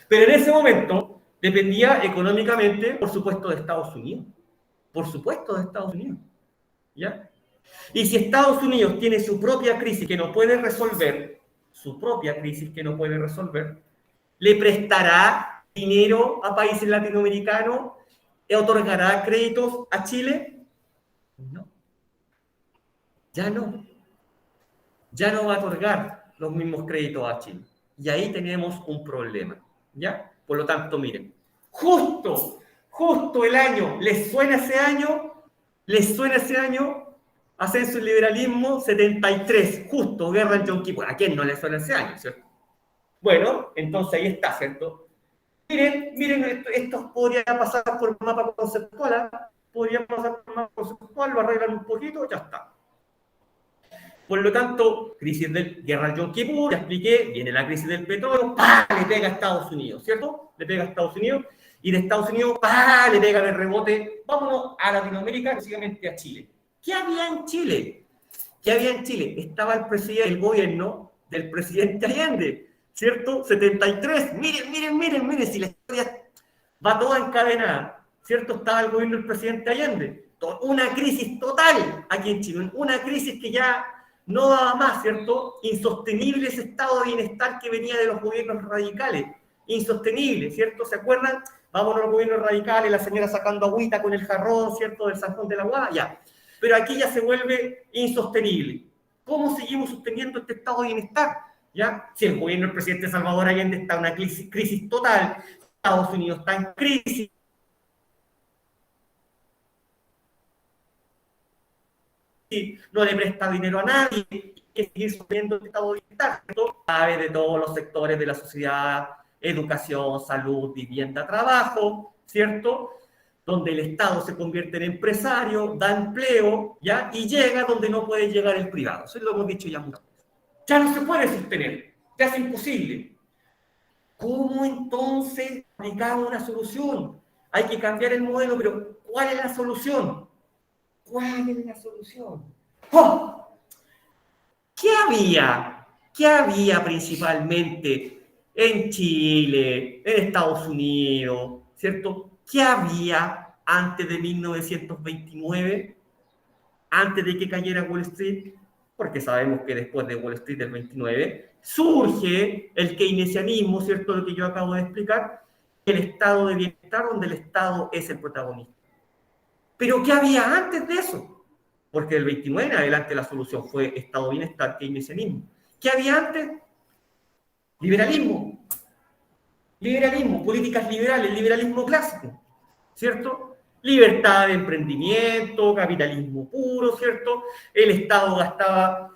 A: Pero en ese momento dependía económicamente, por supuesto, de Estados Unidos. Por supuesto, de Estados Unidos. ¿Ya? Y si Estados Unidos tiene su propia crisis que no puede resolver, ¿Le prestará dinero a países latinoamericanos? ¿Otorgará créditos a Chile? No. Ya no. Ya no va a otorgar los mismos créditos a Chile. Y ahí tenemos un problema, ¿ya? Por lo tanto, miren, justo el año, ¿les suena ese año? ¿Les suena ese año? Ascenso y liberalismo, 73, justo, guerra en Yom Kippur. ¿A quién no le suena ese año, cierto? Bueno, entonces ahí está, ¿cierto? Miren, esto podría pasar por mapa conceptual, ¿eh? Podría pasar por mapa conceptual, lo arreglan un poquito, ya está. Por lo tanto, crisis del guerra del Yom Kippur, ya expliqué, viene la crisis del petróleo, ¡pah! Le pega a Estados Unidos, ¿cierto? Le pega a Estados Unidos, y de Estados Unidos, ¡pah! Le pega el rebote, vámonos a Latinoamérica, básicamente a Chile. ¿Qué había en Chile? ¿Qué había en Chile? Estaba el gobierno del presidente Allende, ¿cierto? 73, miren, si la historia va toda encadenada, ¿cierto? Estaba el gobierno del presidente Allende, una crisis total aquí en Chile, una crisis que ya no daba más, ¿cierto? Insostenible ese estado de bienestar que venía de los gobiernos radicales, insostenible, ¿cierto? ¿Se acuerdan? Vámonos a los gobiernos radicales, la señora sacando agüita con el jarrón, ¿cierto? Del San Juan de la Guada, ya. Pero aquí ya se vuelve insostenible. ¿Cómo seguimos sosteniendo este estado de bienestar? ¿Ya? Si el gobierno del presidente Salvador Allende está en una crisis total, Estados Unidos está en crisis, no le presta dinero a nadie, hay que seguir sosteniendo el estado de bienestar, ¿cierto? A través de todos los sectores de la sociedad, educación, salud, vivienda, trabajo, ¿cierto? Donde el Estado se convierte en empresario, da empleo, ¿ya? Y llega donde no puede llegar el privado. Eso lo hemos dicho ya muchas veces. Ya no se puede sostener, ya es imposible. ¿Cómo entonces aplicamos una solución? Hay que cambiar el modelo, pero ¿cuál es la solución? ¿Cuál es la solución? ¡Oh! ¿Qué había? ¿Qué había principalmente en Chile, en Estados Unidos, ¿cierto? ¿Qué había antes de 1929? Antes de que cayera Wall Street, porque sabemos que después de Wall Street del 29, surge el keynesianismo, ¿cierto? Lo que yo acabo de explicar, el estado de bienestar donde el Estado es el protagonista. Pero ¿qué había antes de eso? Porque del 29 en adelante la solución fue estado de bienestar, keynesianismo. ¿Qué había antes? Liberalismo. Liberalismo, políticas liberales, liberalismo clásico, ¿cierto? Libertad de emprendimiento, capitalismo puro, ¿cierto? El Estado gastaba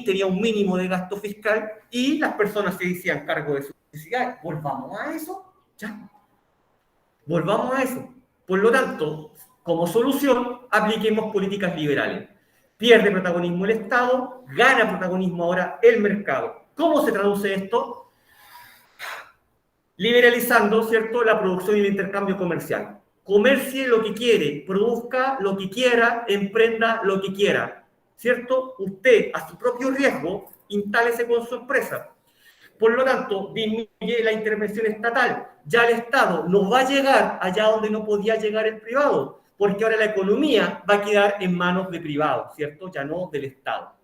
A: tenía un mínimo de gasto fiscal y las personas se hacían cargo de sus necesidades. Volvamos a eso, ya. Volvamos a eso. Por lo tanto, como solución, apliquemos políticas liberales. Pierde protagonismo el Estado, gana protagonismo ahora el mercado. ¿Cómo se traduce esto? Liberalizando, ¿cierto?, la producción y el intercambio comercial. Comercie lo que quiere, produzca lo que quiera, emprenda lo que quiera, ¿cierto? Usted, a su propio riesgo, instálese con su empresa. Por lo tanto, disminuye la intervención estatal. Ya el Estado no va a llegar allá donde no podía llegar el privado, porque ahora la economía va a quedar en manos de privados, ¿cierto? Ya no del Estado.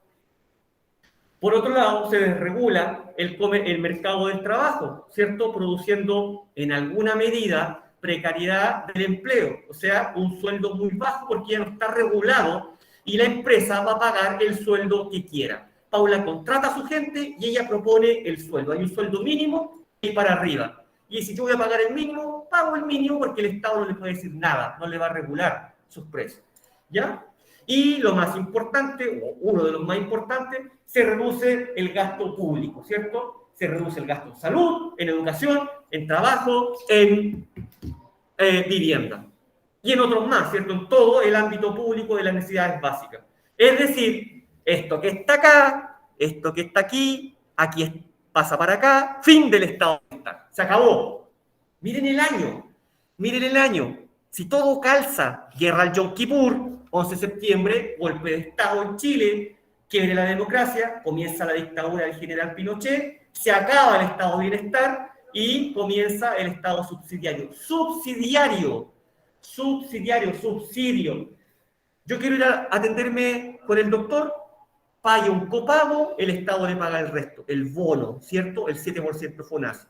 A: Por otro lado, se desregula el mercado del trabajo, ¿cierto? Produciendo en alguna medida precariedad del empleo, o sea, un sueldo muy bajo porque ya no está regulado y la empresa va a pagar el sueldo que quiera. Paula contrata a su gente y ella propone el sueldo. Hay un sueldo mínimo y para arriba. Y si yo voy a pagar el mínimo, pago el mínimo porque el Estado no le puede decir nada, no le va a regular sus precios. ¿Ya? Y lo más importante, o uno de los más importantes, se reduce el gasto público, ¿cierto? Se reduce el gasto en salud, en educación, en trabajo, en vivienda. Y en otros más, ¿cierto? En todo el ámbito público de las necesidades básicas. Es decir, esto que está acá, esto que está aquí, pasa para acá, fin del estado de bienestar. Se acabó. Miren el año. Si todo calza, guerra al Yom Kippur, 11 de septiembre, golpe de Estado en Chile, quiebre la democracia, comienza la dictadura del general Pinochet, se acaba el estado de bienestar y comienza el estado subsidiario. Subsidio. Yo quiero ir a atenderme con el doctor. pague un copago, el Estado le paga el resto, el bono, ¿cierto? El 7% FONASA.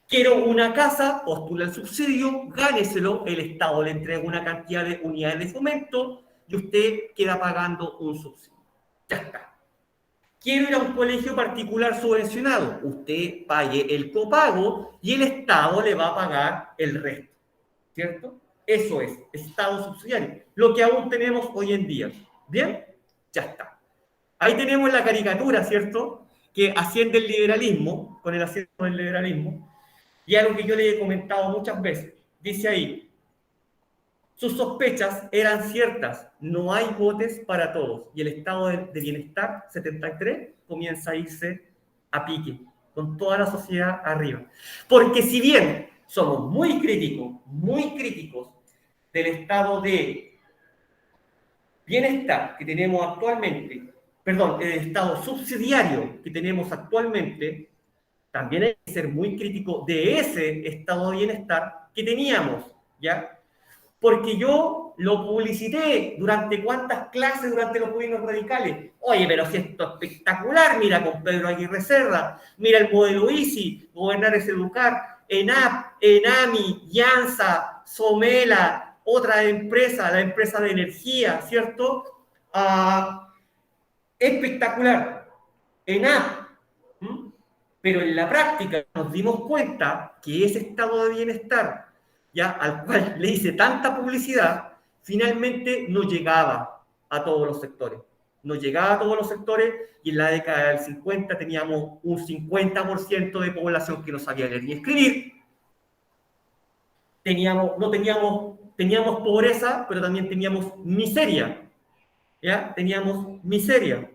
A: Quiero una casa, postula el subsidio, gáneselo, el Estado le entrega una cantidad de unidades de fomento y usted queda pagando un subsidio. Ya está. Quiero ir a un colegio particular subvencionado, usted pague el copago y el Estado le va a pagar el resto, ¿cierto? Eso es, Estado subsidiario, lo que aún tenemos hoy en día. ¿Bien? Ya está. Ahí tenemos la caricatura, ¿cierto? Que asciende el liberalismo, con el asiento del liberalismo, y algo que yo le he comentado muchas veces. Dice ahí, sus sospechas eran ciertas, no hay botes para todos, y el estado de bienestar, 73, comienza a irse a pique, con toda la sociedad arriba. Porque si bien somos muy críticos del estado de bienestar que tenemos actualmente, perdón, el estado subsidiario que tenemos actualmente, también hay que ser muy crítico de ese estado de bienestar que teníamos, ¿ya? Porque yo lo publicité durante cuántas clases durante los gobiernos radicales. Oye, pero si esto es espectacular, mira con Pedro Aguirre Cerda, mira el modelo ISI, Gobernar es Educar, ENAP, ENAMI, Yansa, Somela, otra empresa, la empresa de energía, ¿cierto? Espectacular. ENAP. ¿Mm? Pero en la práctica nos dimos cuenta que ese estado de bienestar, ya al cual le hice tanta publicidad, finalmente no llegaba a todos los sectores. No llegaba a todos los sectores y en la década del 50 teníamos un 50% de población que no sabía leer ni escribir. Teníamos pobreza, pero también teníamos miseria. ¿Ya? Teníamos miseria.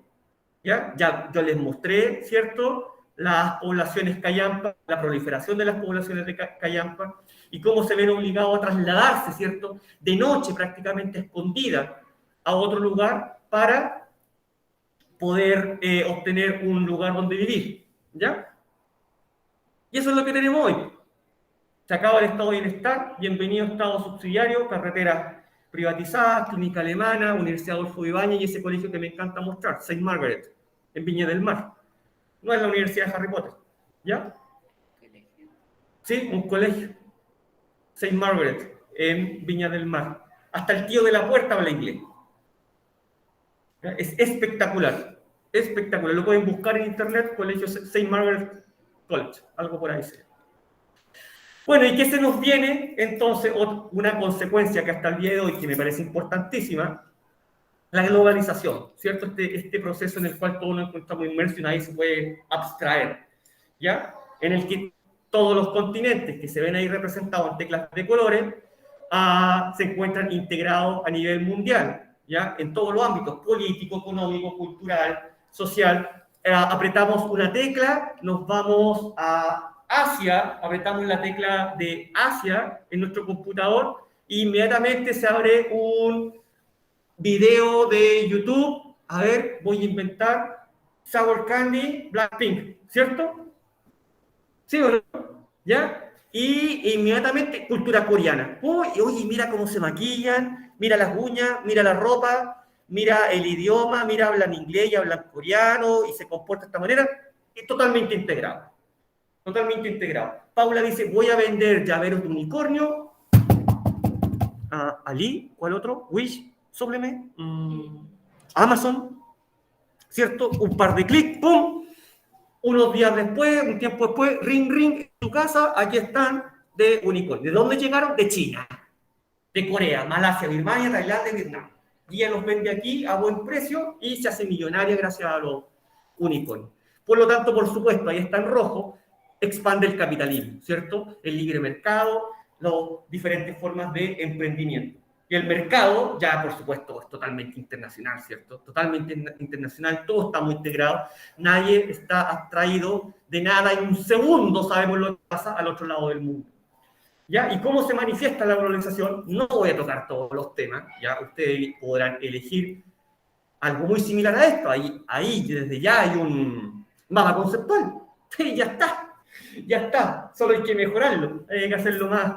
A: ¿Ya? Ya yo les mostré, ¿cierto?, las poblaciones callampa, la proliferación de las poblaciones de callampa y cómo se ven obligados a trasladarse, ¿cierto?, de noche prácticamente escondida a otro lugar para poder obtener un lugar donde vivir, ¿ya? Y eso es lo que tenemos hoy. Se acaba el estado de bienestar, bienvenido estado subsidiario, carreteras privatizadas, clínica alemana, Universidad Adolfo Ibáñez y ese colegio que me encanta mostrar, Saint Margaret, en Viña del Mar. No es la Universidad de Harry Potter, ¿ya? Sí, un colegio. Saint Margaret, en Viña del Mar. Hasta el tío de la puerta habla inglés. ¿Ya? Es espectacular, espectacular. Lo pueden buscar en internet, colegio Saint Margaret College, algo por ahí. Bueno, ¿y qué se nos viene? Entonces, una consecuencia que hasta el día de hoy, que me parece importantísima, la globalización, ¿cierto? Este proceso en el cual todos nos encontramos inmersos y nadie se puede abstraer, ¿ya? En el que todos los continentes que se ven ahí representados en teclas de colores se encuentran integrados a nivel mundial, ¿ya? En todos los ámbitos, político, económico, cultural, social. Apretamos una tecla, nos vamos a Asia, apretamos la tecla de Asia en nuestro computador e inmediatamente se abre un video de YouTube. A ver, voy a inventar Sour Candy Blackpink, ¿cierto? ¿Sí o no? ¿Ya? Y inmediatamente cultura coreana. Oye, mira cómo se maquillan, mira las uñas, mira la ropa, mira el idioma, mira hablan inglés y hablan coreano y se comporta de esta manera. Es totalmente integrado. Totalmente integrado. Paula dice, voy a vender llaveros de unicornio. Ali, ¿cuál otro? Wish, Sublime, Amazon, ¿cierto? Un par de clics, ¡pum! Unos días después, un tiempo después, ring, ring, en tu casa, aquí están de unicornio. ¿De dónde llegaron? De China, de Corea, Malasia, Birmania, Tailandia, Vietnam. Y ella los vende aquí a buen precio y se hace millonaria gracias a los unicornios. Por lo tanto, por supuesto, ahí está en rojo, expande el capitalismo, ¿cierto? El libre mercado, las diferentes formas de emprendimiento. Y el mercado, ya por supuesto, es totalmente internacional, ¿cierto? Totalmente internacional, todo está muy integrado, nadie está abstraído de nada, en un segundo sabemos lo que pasa al otro lado del mundo. ¿Ya? ¿Y cómo se manifiesta la globalización? No voy a tocar todos los temas, ya ustedes podrán elegir algo muy similar a esto, ahí desde ya hay un mapa conceptual, sí, ya está, solo hay que mejorarlo, hay que hacerlo más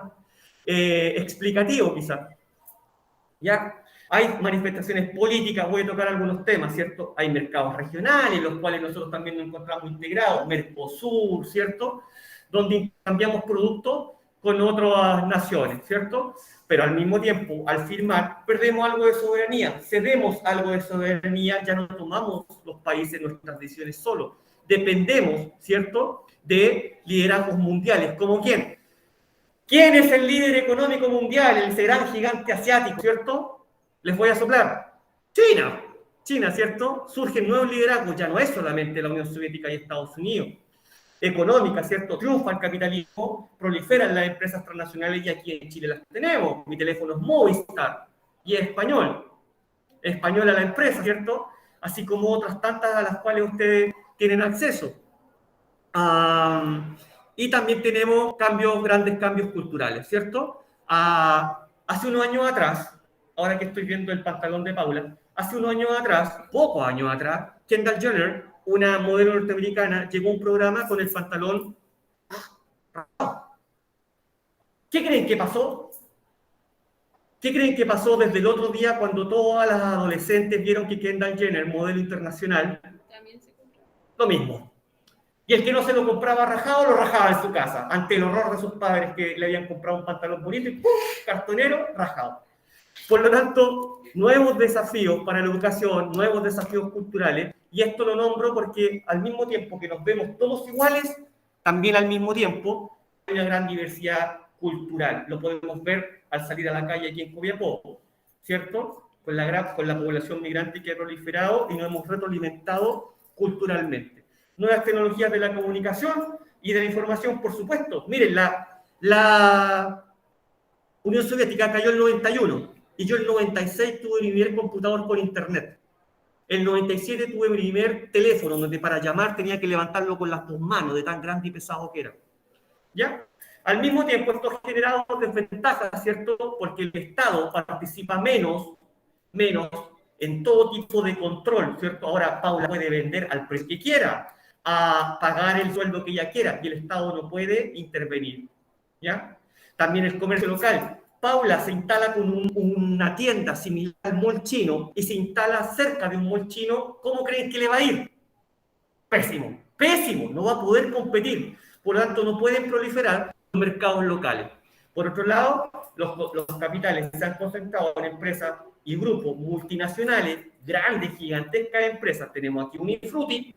A: explicativo quizás. ¿Ya? Hay manifestaciones políticas, voy a tocar algunos temas, ¿cierto? Hay mercados regionales, los cuales nosotros también nos encontramos integrados, Mercosur, ¿cierto? Donde cambiamos productos con otras naciones, ¿cierto? Pero al mismo tiempo, al firmar, perdemos algo de soberanía, cedemos algo de soberanía, ya no tomamos los países nuestras decisiones solos. Dependemos, ¿cierto?, de liderazgos mundiales. ¿Como quién? ¿Quién es el líder económico mundial? El gran gigante asiático, ¿cierto? Les voy a soplar. China. China, ¿cierto? Surgen nuevos liderazgos, ya no es solamente la Unión Soviética y Estados Unidos. Económica, ¿cierto? Triunfa el capitalismo, proliferan las empresas transnacionales y aquí en Chile las tenemos. Mi teléfono es Movistar y es español. Española la empresa, ¿cierto? Así como otras tantas a las cuales ustedes tienen acceso. Y también tenemos grandes cambios culturales, ¿cierto? Hace unos años atrás, ahora que estoy viendo el pantalón de Paula, hace unos años atrás, pocos años atrás, Kendall Jenner, una modelo norteamericana, llegó a un programa con el pantalón. ¿Qué creen que pasó? ¿Qué creen que pasó desde el otro día cuando todas las adolescentes vieron que Kendall Jenner, modelo internacional, lo mismo? Y el que no se lo compraba rajado, lo rajaba en su casa, ante el horror de sus padres que le habían comprado un pantalón bonito y ¡pum! Cartonero, rajado. Por lo tanto, nuevos desafíos para la educación, nuevos desafíos culturales, y esto lo nombro porque al mismo tiempo que nos vemos todos iguales, también al mismo tiempo hay una gran diversidad cultural. Lo podemos ver al salir a la calle aquí en Copiapó, ¿cierto? Con la población migrante que ha proliferado y nos hemos retroalimentado culturalmente. Nuevas tecnologías de la comunicación y de la información, por supuesto. Miren, la Unión Soviética cayó en el 91 y yo en el 96 tuve mi primer computador con internet. En el 97 tuve mi primer teléfono donde para llamar tenía que levantarlo con las dos manos de tan grande y pesado que era. ¿Ya? Al mismo tiempo, esto ha generado desventajas, ¿cierto? Porque el Estado participa menos en todo tipo de control, ¿cierto? Ahora Paula puede vender al precio que quiera, a pagar el sueldo que ella quiera, y el Estado no puede intervenir, ¿ya? También el comercio local. Paula se instala con una tienda similar al mall chino y se instala cerca de un mall chino. ¿Cómo creen que le va a ir? Pésimo, pésimo, no va a poder competir. Por lo tanto, no pueden proliferar los mercados locales. Por otro lado, los capitales se han concentrado en empresas y grupos multinacionales, grandes, gigantescas empresas. Tenemos aquí Unifruti,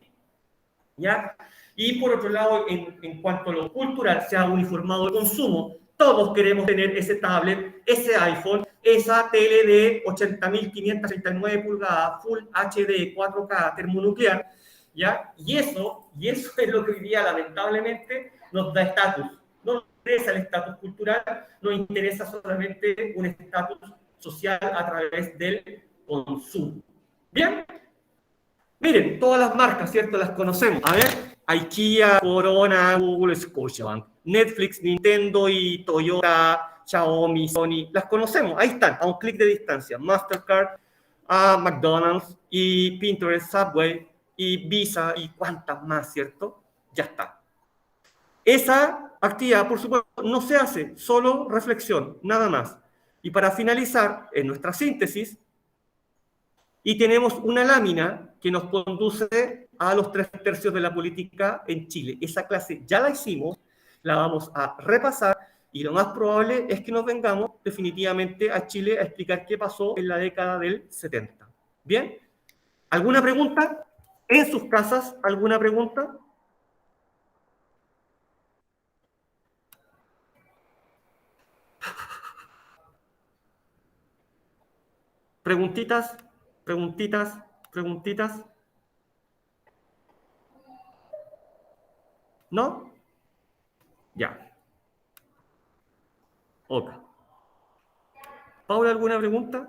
A: ¿ya? Y por otro lado, en cuanto a lo cultural, se ha uniformado el consumo. Todos queremos tener ese tablet, ese iPhone, esa tele de 80.539 pulgadas, Full HD, 4K, termonuclear, ¿ya? Y eso es lo que hoy día, lamentablemente, nos da estatus. No nos interesa el estatus cultural, nos interesa solamente un estatus social a través del consumo. ¿Bien? Miren, todas las marcas, ¿cierto? Las conocemos. A ver, IKEA, Corona, Google, Scotiabank, Netflix, Nintendo y Toyota, Xiaomi, Sony. Las conocemos, ahí están, a un clic de distancia. Mastercard, McDonald's y Pinterest, Subway y Visa y cuántas más, ¿cierto? Ya está. Esa actividad, por supuesto, no se hace, solo reflexión, nada más. Y para finalizar, en nuestra síntesis, y tenemos una lámina que nos conduce a los 3/3 de la política en Chile. Esa clase ya la hicimos, la vamos a repasar y lo más probable es que nos vengamos definitivamente a Chile a explicar qué pasó en la década del 70. ¿Bien? ¿Alguna pregunta? ¿En sus casas alguna pregunta? ¿Preguntitas? ¿Preguntitas? ¿Preguntitas? ¿No? Ya. Ok. Paula, ¿alguna pregunta?